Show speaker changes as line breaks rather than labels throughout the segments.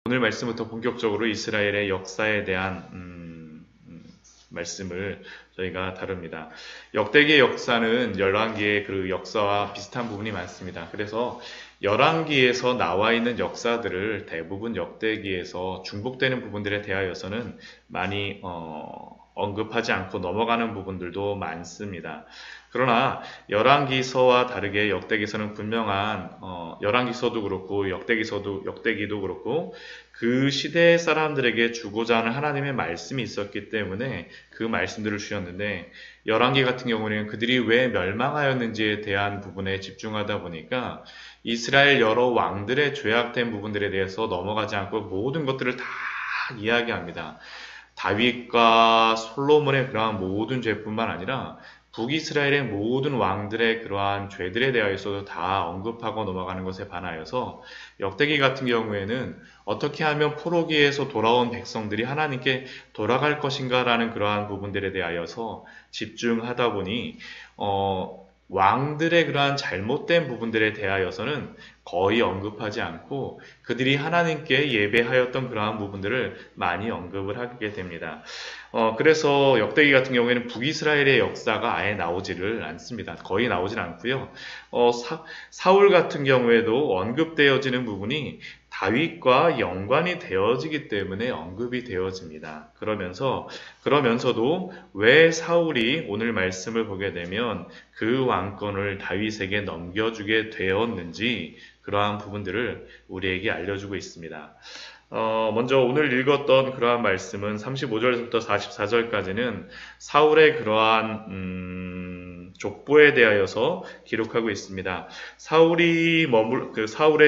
오늘 말씀부터 본격적으로 이스라엘의 역사에 대한 말씀을 저희가 다룹니다. 역대기의 역사는 열왕기의 그 역사와 비슷한 부분이 많습니다. 그래서 열왕기에서 나와 있는 역사들을 대부분 역대기에서 중복되는 부분들에 대하여서는 많이 언급하지 않고 넘어가는 부분들도 많습니다. 그러나 열왕기서와 다르게 역대기서는 분명한 열왕기서도 그렇고 역대기도 그렇고 그 시대 사람들에게 주고자 하는 하나님의 말씀이 있었기 때문에 그 말씀들을 주셨는데, 열왕기 같은 경우는 그들이 왜 멸망하였는지에 대한 부분에 집중하다 보니까 이스라엘 여러 왕들의 죄악된 부분들에 대해서 넘어가지 않고 모든 것들을 다 이야기합니다. 다윗과 솔로몬의 그러한 모든 죄뿐만 아니라 북이스라엘의 모든 왕들의 그러한 죄들에 대하여서도 다 언급하고 넘어가는 것에 반하여서 역대기 같은 경우에는 어떻게 하면 포로기에서 돌아온 백성들이 하나님께 돌아갈 것인가라는 그러한 부분들에 대하여서 집중하다 보니 왕들의 그러한 잘못된 부분들에 대하여서는 거의 언급하지 않고 그들이 하나님께 예배하였던 그러한 부분들을 많이 언급을 하게 됩니다. 그래서 역대기 같은 경우에는 북이스라엘의 역사가 아예 나오지를 않습니다. 거의 나오질 않고요. 사울 같은 경우에도 언급되어지는 부분이 다윗과 연관이 되어지기 때문에 언급이 되어집니다. 그러면서도 왜 사울이 오늘 말씀을 보게 되면 그 왕권을 다윗에게 넘겨주게 되었는지 그러한 부분들을 우리에게 알려주고 있습니다. 먼저 오늘 읽었던 그러한 말씀은 35절부터 44절까지는 사울의 그러한 족보에 대하여서 기록하고 있습니다. 사울의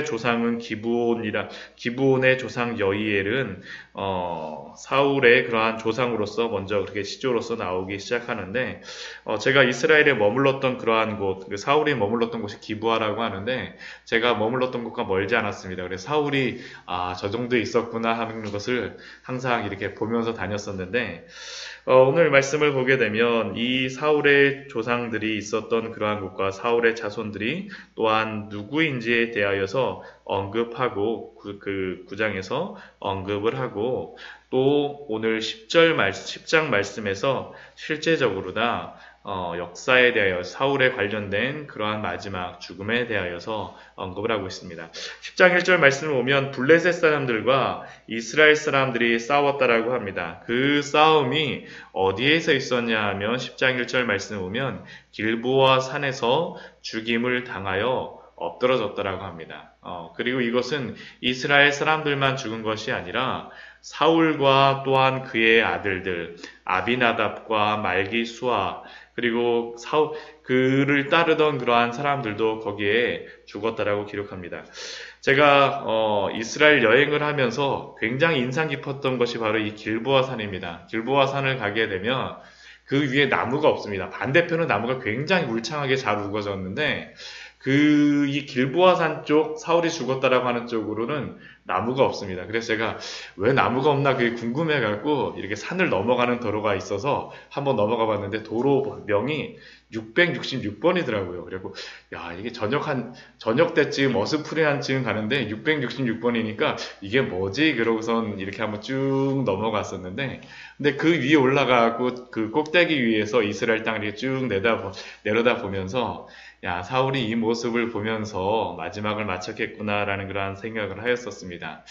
조상은 기브온의 조상 여이엘은 사울의 그러한 조상으로서 먼저 그렇게 시조로서 나오기 시작하는데, 제가 이스라엘에 머물렀던 그러한 곳, 사울이 머물렀던 곳이 기브아라고 하는데 제가 머물렀던 곳과 멀지 않았습니다. 그래서 사울이 저 정도에 있었구나 하는 것을 항상 이렇게 보면서 다녔었는데, 오늘 말씀을 보게 되면 이 사울의 조상들이 있었던 그러한 곳과 사울의 자손들이 또한 누구인지에 대하여서 언급하고 그 9장에서 언급을 하고, 또 오늘 10장 말씀에서 실제적으로 다 역사에 대하여 사울에 관련된 그러한 마지막 죽음에 대하여서 언급을 하고 있습니다. 10장 1절 말씀을 보면 블레셋 사람들과 이스라엘 사람들이 싸웠다라고 합니다. 그 싸움이 어디에서 있었냐 하면 10장 1절 말씀을 보면 길보아 산에서 죽임을 당하여 엎드러졌다라고 합니다. 그리고 이것은 이스라엘 사람들만 죽은 것이 아니라 사울과 또한 그의 아들들 아비나답과 말기수아, 그리고 그를 따르던 그러한 사람들도 거기에 죽었다라고 기록합니다. 제가 이스라엘 여행을 하면서 굉장히 인상 깊었던 것이 바로 이 길보아 산입니다. 길보아 산을 가게 되면 그 위에 나무가 없습니다. 반대편은 나무가 굉장히 울창하게 잘 우거졌는데 이 길보아 산 쪽, 사울이 죽었다라고 하는 쪽으로는 나무가 없습니다. 그래서 제가 왜 나무가 없나 그게 궁금해갖고 이렇게 산을 넘어가는 도로가 있어서 한번 넘어가 봤는데 도로명이 666번이더라고요. 그리고 이게 저녁 때쯤 어스프레한쯤 가는데 666번이니까 이게 뭐지? 그러고선 이렇게 한번 쭉 넘어갔었는데, 근데 그 위에 올라가고 그 꼭대기 위에서 이스라엘 땅을 이렇게 쭉 내려다 보면서 사울이 이 모습을 보면서 마지막을 마쳤겠구나라는 그러한 생각을 하였었습니다.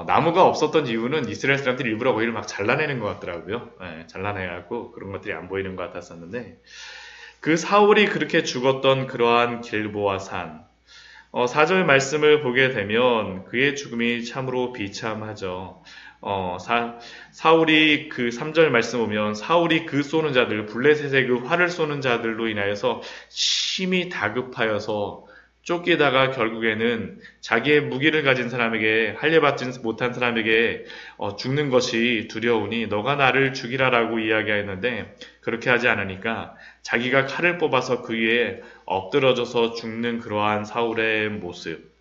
나무가 없었던 이유는 이스라엘 사람들이 일부러 오히려 막 잘라내는 것 같더라고요. 잘라내갖고 그런 것들이 안 보이는 것 같았었는데, 그 사울이 그렇게 죽었던 그러한 길보아 산, 4절 말씀을 보게 되면 그의 죽음이 참으로 비참하죠. 사울이 그 3절 말씀 보면 사울이 그 쏘는 자들, 블레셋의 그 활을 쏘는 자들로 인하여서 심히 다급하여서 쫓기다가 결국에는 자기의 무기를 가진 사람에게, 할례받지 못한 사람에게 죽는 것이 두려우니 너가 나를 죽이라라고 이야기하였는데, 그렇게 하지 않으니까 자기가 칼을 뽑아서 그 위에 엎드러져서 죽는 그러한 사울의 모습,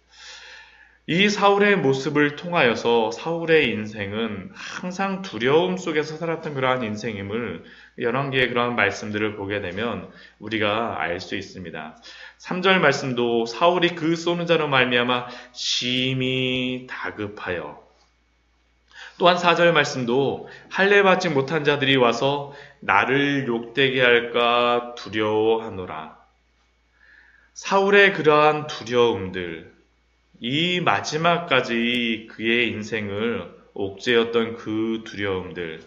이 사울의 모습을 통하여서 사울의 인생은 항상 두려움 속에서 살았던 그러한 인생임을 열왕기의 그러한 말씀들을 보게 되면 우리가 알 수 있습니다. 3절 말씀도 사울이 그 쏘는 자로 말미암아 심히 다급하여, 또한 4절 말씀도 할례 받지 못한 자들이 와서 나를 욕되게 할까 두려워하노라. 사울의 그러한 두려움들, 이 마지막까지 그의 인생을 옥죄었던 그 두려움들,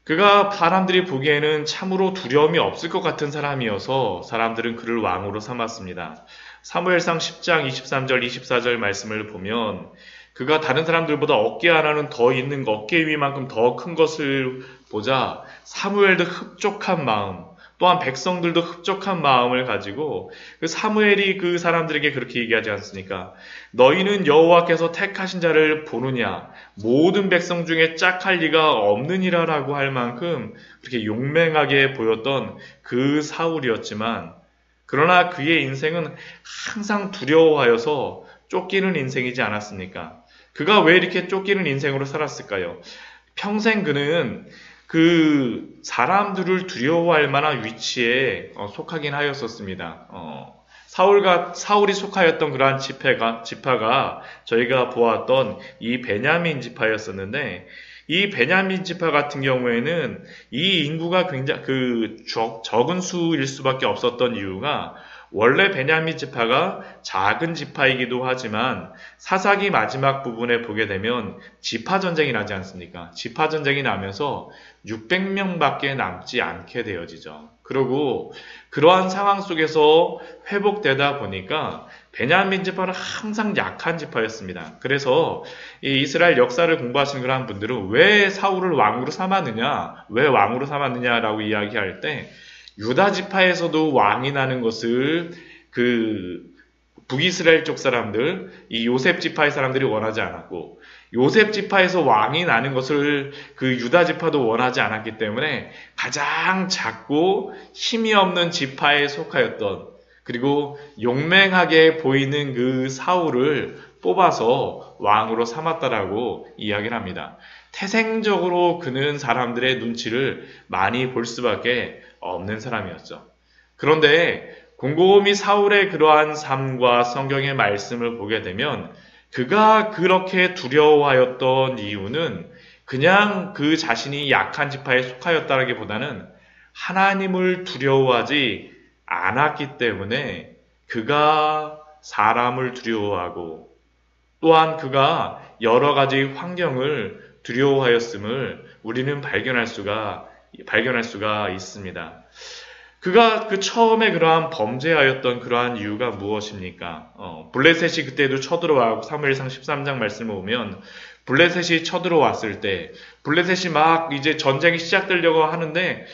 그가 사람들이 보기에는 참으로 두려움이 없을 것 같은 사람이어서 사람들은 그를 왕으로 삼았습니다. 사무엘상 10장 23절 24절 말씀을 보면 그가 다른 사람들보다 어깨 하나는 더 있는 것, 어깨 위만큼 더 큰 것을 보자 사무엘도 흡족한 마음, 또한 백성들도 흡족한 마음을 가지고 그 사무엘이 그 사람들에게 그렇게 얘기하지 않습니까? 너희는 여호와께서 택하신 자를 보느냐? 모든 백성 중에 짝할 리가 없느니라라고 할 만큼 그렇게 용맹하게 보였던 그 사울이었지만, 그러나 그의 인생은 항상 두려워하여서 쫓기는 인생이지 않았습니까? 그가 왜 이렇게 쫓기는 인생으로 살았을까요? 평생 그는 그 사람들을 두려워할 만한 위치에 속하긴 하였었습니다. 사울이 속하였던 그러한 지파가 저희가 보았던 이 베냐민 지파였었는데, 이 베냐민 지파 같은 경우에는 이 인구가 굉장히 적은 수일 수밖에 없었던 이유가, 원래 베냐민 지파가 작은 지파이기도 하지만 사사기 마지막 부분에 보게 되면 지파 전쟁이 나지 않습니까? 지파 전쟁이 나면서 600명밖에 남지 않게 되어지죠. 그리고 그러한 상황 속에서 회복되다 보니까 베냐민 지파는 항상 약한 지파였습니다. 그래서 이 이스라엘 역사를 공부하시는 그런 분들은 왜 사울을 왕으로 삼았느냐, 왜 왕으로 삼았느냐라고 이야기할 때, 유다 지파에서도 왕이 나는 것을 그 북이스라엘 쪽 사람들, 이 요셉 지파의 사람들이 원하지 않았고, 요셉 지파에서 왕이 나는 것을 그 유다 지파도 원하지 않았기 때문에 가장 작고 힘이 없는 지파에 속하였던, 그리고 용맹하게 보이는 그 사울을 뽑아서 왕으로 삼았다라고 이야기를 합니다. 태생적으로 그는 사람들의 눈치를 많이 볼 수밖에 없는 사람이었죠. 그런데 곰곰이 사울의 그러한 삶과 성경의 말씀을 보게 되면 그가 그렇게 두려워하였던 이유는 그냥 그 자신이 약한 지파에 속하였다라기보다는 하나님을 두려워하지 않았기 때문에 그가 사람을 두려워하고, 또한 그가 여러 가지 환경을 두려워하였음을 우리는 발견할 수가 있습니다. 그가 그 처음에 그러한 범죄하였던 그러한 이유가 무엇입니까? 블레셋이 그때도 쳐들어와고, 사무엘상 13장 말씀을 보면 블레셋이 쳐들어왔을 때 블레셋이 막 이제 전쟁이 시작되려고 하는데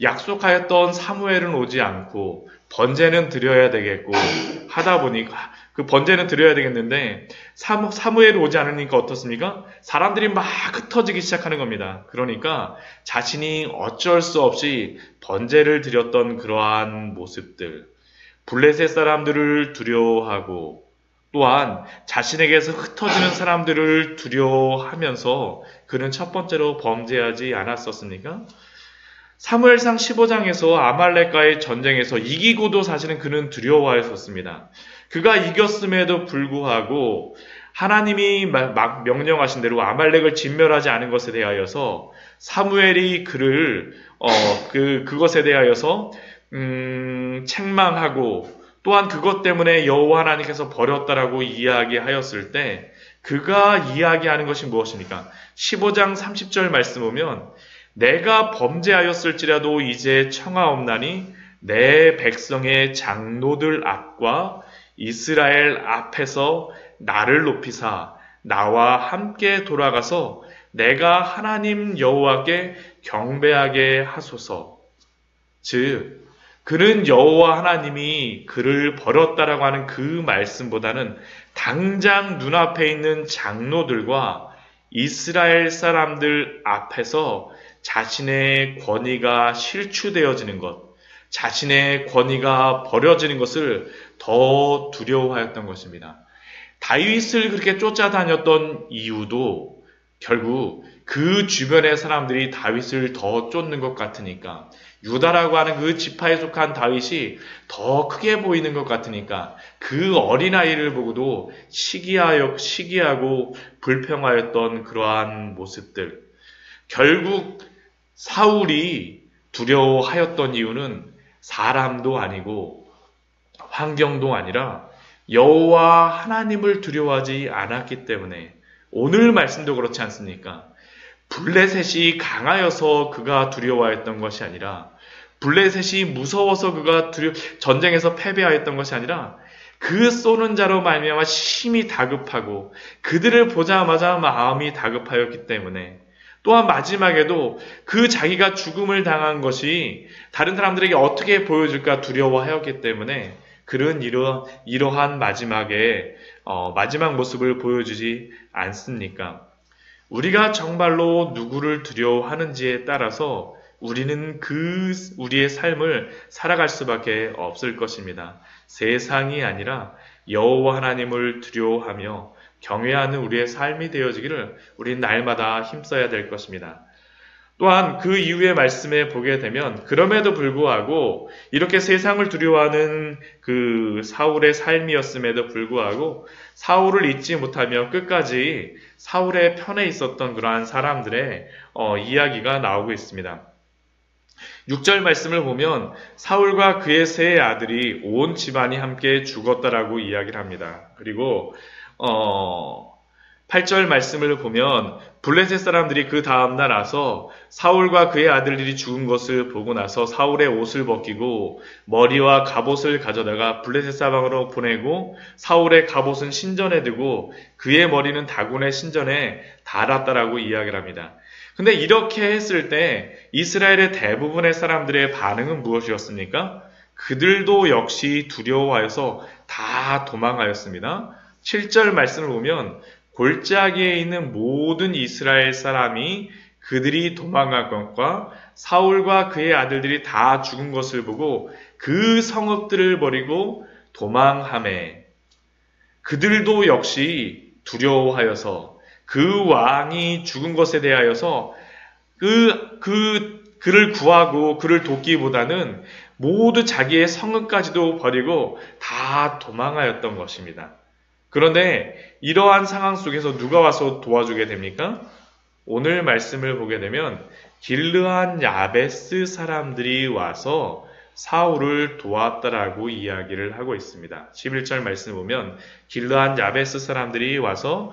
약속하였던 사무엘은 오지 않고 번제는 드려야 되겠고 하다 보니까, 그 번제는 드려야 되겠는데 사무엘이 오지 않으니까 어떻습니까? 사람들이 막 흩어지기 시작하는 겁니다. 그러니까 자신이 어쩔 수 없이 번제를 드렸던 그러한 모습들, 블레셋 사람들을 두려워하고 또한 자신에게서 흩어지는 사람들을 두려워하면서 그는 첫 번째로 범죄하지 않았었습니까? 사무엘상 15장에서 아말렉과의 전쟁에서 이기고도 사실은 그는 두려워하였었습니다. 그가 이겼음에도 불구하고 하나님이 막 명령하신 대로 아말렉을 진멸하지 않은 것에 대하여서 사무엘이 그를 그것에 대하여서 책망하고, 또한 그것 때문에 여호와 하나님께서 버렸다라고 이야기하였을 때 그가 이야기하는 것이 무엇입니까? 15장 30절 말씀 보면, 내가 범죄하였을지라도 이제 청하옵나니 내 백성의 장로들 앞과 이스라엘 앞에서 나를 높이사 나와 함께 돌아가서 내가 하나님 여호와께 경배하게 하소서. 즉, 그는 여호와 하나님이 그를 버렸다라고 하는 그 말씀보다는 당장 눈앞에 있는 장로들과 이스라엘 사람들 앞에서 자신의 권위가 실추되어지는 것, 자신의 권위가 버려지는 것을 더 두려워하였던 것입니다. 다윗을 그렇게 쫓아다녔던 이유도 결국 그 주변의 사람들이 다윗을 더 쫓는 것 같으니까, 유다라고 하는 그 지파에 속한 다윗이 더 크게 보이는 것 같으니까 그 어린아이를 보고도 시기하고 불평하였던 그러한 모습들. 결국 사울이 두려워하였던 이유는 사람도 아니고 환경도 아니라 여호와 하나님을 두려워하지 않았기 때문에, 오늘 말씀도 그렇지 않습니까? 블레셋이 강하여서 그가 두려워했던 것이 아니라, 블레셋이 무서워서 그가 전쟁에서 패배하였던 것이 아니라, 그 쏘는 자로 말미암아 심히 다급하고 그들을 보자마자 마음이 다급하였기 때문에, 또한 마지막에도 그 자기가 죽음을 당한 것이 다른 사람들에게 어떻게 보여질까 두려워하였기 때문에 그런 이러한 마지막 모습을 보여주지 않습니까? 우리가 정말로 누구를 두려워하는지에 따라서 우리는 우리의 삶을 살아갈 수밖에 없을 것입니다. 세상이 아니라 여호와 하나님을 두려워하며 경외하는 우리의 삶이 되어지기를 우리는 날마다 힘써야 될 것입니다. 또한 그 이후의 말씀에 보게 되면, 그럼에도 불구하고 이렇게 세상을 두려워하는 그 사울의 삶이었음에도 불구하고 사울을 잊지 못하며 끝까지 사울의 편에 있었던 그러한 사람들의 이야기가 나오고 있습니다. 6절 말씀을 보면 사울과 그의 세 아들이 온 집안이 함께 죽었다라고 이야기를 합니다. 그리고 8절 말씀을 보면 블레셋 사람들이 그 다음날 와서 사울과 그의 아들들이 죽은 것을 보고 나서 사울의 옷을 벗기고 머리와 갑옷을 가져다가 블레셋 사방으로 보내고, 사울의 갑옷은 신전에 두고 그의 머리는 다곤의 신전에 달았다라고 이야기를 합니다. 근데 이렇게 했을 때 이스라엘의 대부분의 사람들의 반응은 무엇이었습니까? 그들도 역시 두려워하여서 다 도망하였습니다. 7절 말씀을 보면 골짜기에 있는 모든 이스라엘 사람이 그들이 도망간 것과 사울과 그의 아들들이 다 죽은 것을 보고 그 성읍들을 버리고 도망하매, 그들도 역시 두려워하여서 그 왕이 죽은 것에 대하여서 그를 구하고 그를 돕기보다는 모두 자기의 성읍까지도 버리고 다 도망하였던 것입니다. 그런데 이러한 상황 속에서 누가 와서 도와주게 됩니까? 오늘 말씀을 보게 되면 길르한 야베스 사람들이 와서 사울을 도왔다라고 이야기를 하고 있습니다. 11절 말씀을 보면 길르한 야베스 사람들이 와서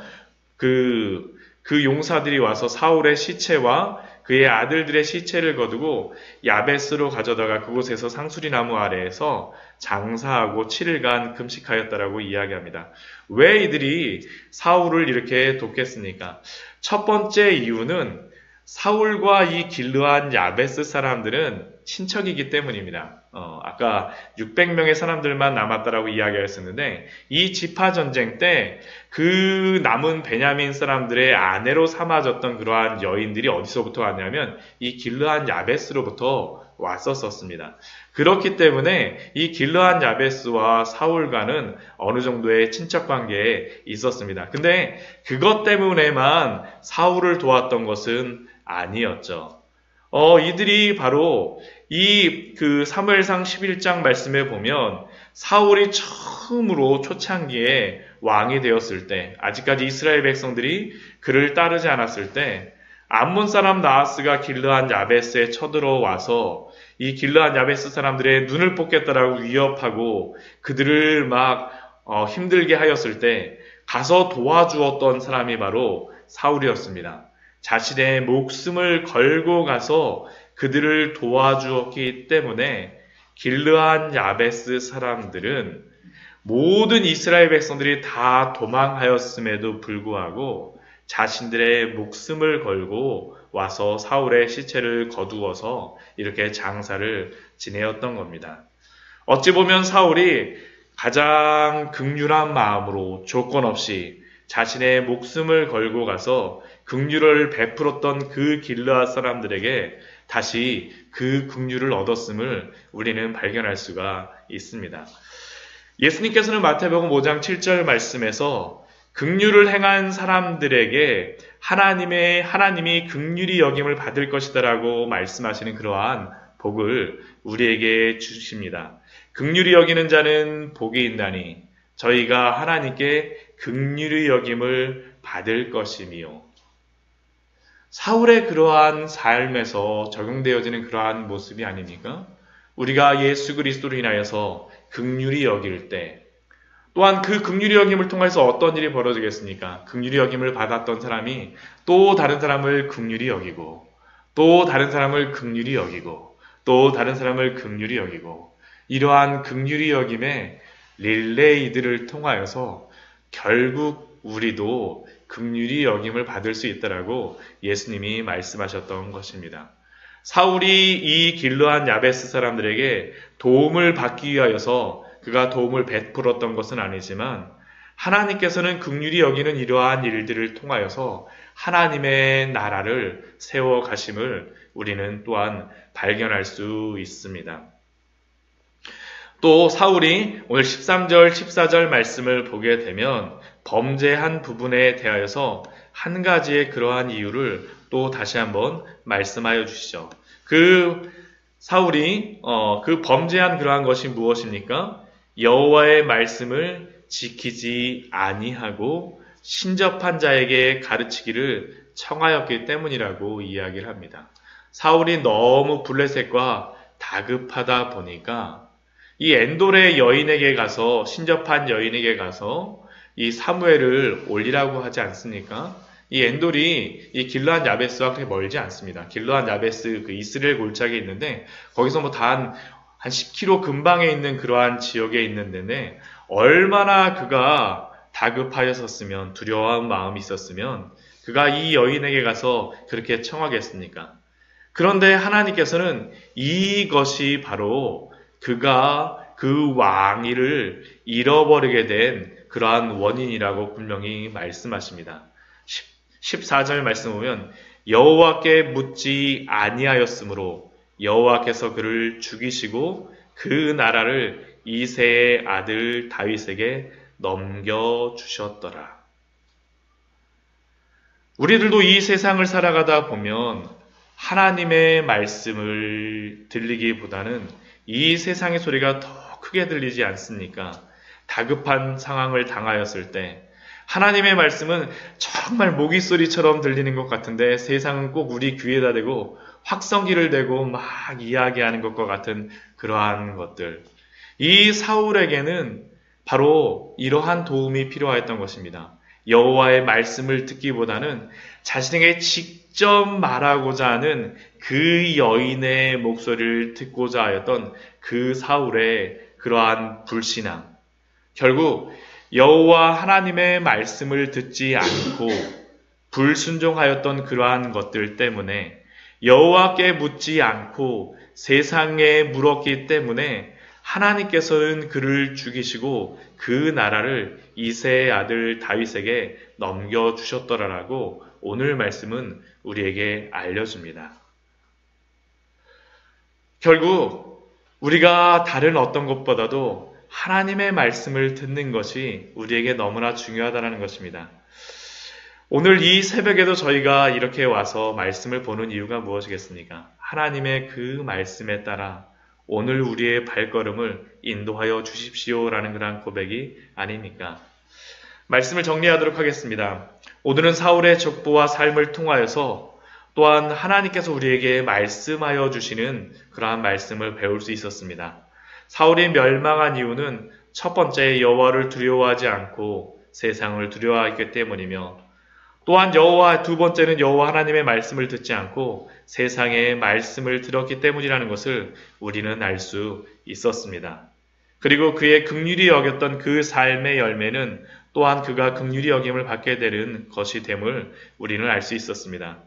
그 용사들이 와서 사울의 시체와 그의 아들들의 시체를 거두고 야베스로 가져다가 그곳에서 상수리 나무 아래에서 장사하고 7일간 금식하였다라고 이야기합니다. 왜 이들이 사울을 이렇게 돕겠습니까? 첫 번째 이유는 사울과 이 길르한 야베스 사람들은 친척이기 때문입니다. 아까 600명의 사람들만 남았다라고 이야기했었는데, 이 지파 전쟁 때 그 남은 베냐민 사람들의 아내로 삼아졌던 그러한 여인들이 어디서부터 왔냐면 이 길르한 야베스로부터 왔었습니다. 그렇기 때문에 이 길르한 야베스와 사울과는 어느 정도의 친척 관계에 있었습니다. 근데 그것 때문에만 사울을 도왔던 것은 아니었죠. 이들이 바로 그 사무엘상 11장 말씀에 보면 사울이 처음으로 초창기에 왕이 되었을 때, 아직까지 이스라엘 백성들이 그를 따르지 않았을 때, 암몬 사람 나하스가 길르한 야베스에 쳐들어와서 이 길르한 야베스 사람들의 눈을 뽑겠다라고 위협하고 그들을 막 힘들게 하였을 때 가서 도와주었던 사람이 바로 사울이었습니다. 자신의 목숨을 걸고 가서 그들을 도와주었기 때문에 길르한 야베스 사람들은 모든 이스라엘 백성들이 다 도망하였음에도 불구하고 자신들의 목숨을 걸고 와서 사울의 시체를 거두어서 이렇게 장사를 지내었던 겁니다. 어찌 보면 사울이 가장 긍휼한 마음으로 조건 없이 자신의 목숨을 걸고 가서 긍휼을 베풀었던 그 길르앗 사람들에게 다시 그 긍휼을 얻었음을 우리는 발견할 수가 있습니다. 예수님께서는 마태복음 5장 7절 말씀에서 긍휼을 행한 사람들에게 하나님이 긍휼히 여김을 받을 것이다라고 말씀하시는 그러한 복을 우리에게 주십니다. 긍휼히 여기는 자는 복이 있나니 저희가 하나님께 긍휼히 여김을 받을 것이며, 사울의 그러한 삶에서 적용되어지는 그러한 모습이 아닙니까? 우리가 예수 그리스도로 인하여서 긍휼히 여길 때, 또한 그 긍휼히 여김을 통해서 어떤 일이 벌어지겠습니까? 긍휼히 여김을 받았던 사람이 또 다른 사람을 긍휼히 여기고, 또 다른 사람을 긍휼히 여기고, 또 다른 사람을 긍휼히 여기고, 이러한 긍휼히 여김의 릴레이들을 통하여서 결국 우리도 긍휼히 여김을 받을 수 있다라고 예수님이 말씀하셨던 것입니다. 사울이 이 길르앗 야베스 사람들에게 도움을 받기 위하여서 그가 도움을 베풀었던 것은 아니지만, 하나님께서는 긍휼히 여기는 이러한 일들을 통하여서 하나님의 나라를 세워 가심을 우리는 또한 발견할 수 있습니다. 또 사울이 오늘 13절, 14절 말씀을 보게 되면 범죄한 부분에 대하여서 한 가지의 그러한 이유를 또 다시 한번 말씀하여 주시죠. 그 사울이 그 범죄한 그러한 것이 무엇입니까? 여호와의 말씀을 지키지 아니하고 신접한 자에게 가르치기를 청하였기 때문이라고 이야기를 합니다. 사울이 너무 블레셋과 다급하다 보니까 이 엔돌의 여인에게 가서, 신접한 여인에게 가서 이 사무엘을 올리라고 하지 않습니까? 이 엔돌이 이 길르앗 야베스와 그렇게 멀지 않습니다. 길르앗 야베스 그 이스라엘 골짜기에 있는데, 거기서 뭐 단 한 10km 근방에 있는 그러한 지역에 있는 데네, 얼마나 그가 다급하였었으면, 두려워한 마음이 있었으면 그가 이 여인에게 가서 그렇게 청하겠습니까? 그런데 하나님께서는 이것이 바로 그가 그 왕위를 잃어버리게 된 그러한 원인이라고 분명히 말씀하십니다. 14절 말씀 보면 여호와께 묻지 아니하였으므로 여호와께서 그를 죽이시고 그 나라를 이새의 아들 다윗에게 넘겨주셨더라. 우리들도 이 세상을 살아가다 보면 하나님의 말씀을 들리기보다는 이 세상의 소리가 더 크게 들리지 않습니까? 다급한 상황을 당하였을 때 하나님의 말씀은 정말 모기소리처럼 들리는 것 같은데, 세상은 꼭 우리 귀에다 대고 확성기를 대고 막 이야기하는 것과 같은 그러한 것들. 이 사울에게는 바로 이러한 도움이 필요하였던 것입니다. 여호와의 말씀을 듣기보다는 자신에게 직접 말하고자 하는 그 여인의 목소리를 듣고자 하였던 그 사울의 그러한 불신앙. 결국 여호와 하나님의 말씀을 듣지 않고 불순종하였던 그러한 것들 때문에, 여호와께 묻지 않고 세상에 물었기 때문에 하나님께서는 그를 죽이시고 그 나라를 이새의 아들 다윗에게 넘겨주셨더라라고 오늘 말씀은 우리에게 알려줍니다. 결국 우리가 다른 어떤 것보다도 하나님의 말씀을 듣는 것이 우리에게 너무나 중요하다는 것입니다. 오늘 이 새벽에도 저희가 이렇게 와서 말씀을 보는 이유가 무엇이겠습니까? 하나님의 그 말씀에 따라 오늘 우리의 발걸음을 인도하여 주십시오라는 그런 고백이 아닙니까? 말씀을 정리하도록 하겠습니다. 오늘은 사울의 족보와 삶을 통하여서 또한 하나님께서 우리에게 말씀하여 주시는 그러한 말씀을 배울 수 있었습니다. 사울이 멸망한 이유는 첫 번째 여호와를 두려워하지 않고 세상을 두려워했기 때문이며, 또한 두 번째는 여호와 하나님의 말씀을 듣지 않고 세상의 말씀을 들었기 때문이라는 것을 우리는 알 수 있었습니다. 그리고 그의 긍휼히 여겼던 그 삶의 열매는 또한 그가 긍휼히 여김을 받게 되는 것이 됨을 우리는 알 수 있었습니다.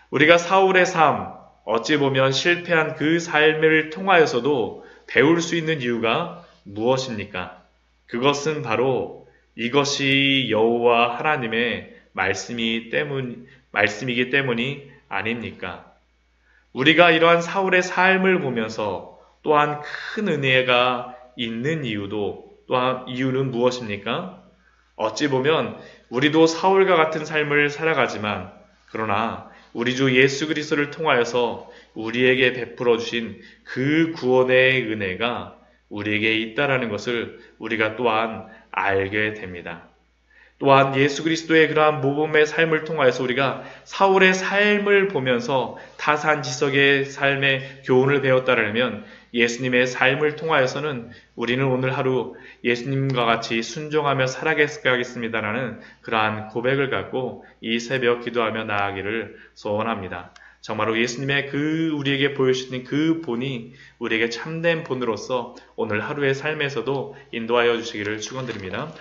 우리가 사울의 삶, 어찌 보면 실패한 그 삶을 통하여서도 배울 수 있는 이유가 무엇입니까? 그것은 바로 이것이 여호와 하나님의 말씀이기 때문이 아닙니까? 우리가 이러한 사울의 삶을 보면서 또한 큰 은혜가 있는 이유는 무엇입니까? 어찌 보면 우리도 사울과 같은 삶을 살아가지만 그러나 우리 주 예수 그리스도를 통하여서 우리에게 베풀어 주신 그 구원의 은혜가 우리에게 있다라는 것을 우리가 또한 알게 됩니다. 또한 예수 그리스도의 그러한 모범의 삶을 통하여서 우리가 사울의 삶을 보면서 타산지석의 삶의 교훈을 배웠다라면 예수님의 삶을 통하여서는 우리는 오늘 하루 예수님과 같이 순종하며 살아가겠습니다라는 그러한 고백을 갖고 이 새벽 기도하며 나아가기를 소원합니다. 정말로 예수님의 그 우리에게 보여주신 그 본이 우리에게 참된 본으로서 오늘 하루의 삶에서도 인도하여 주시기를 축원드립니다.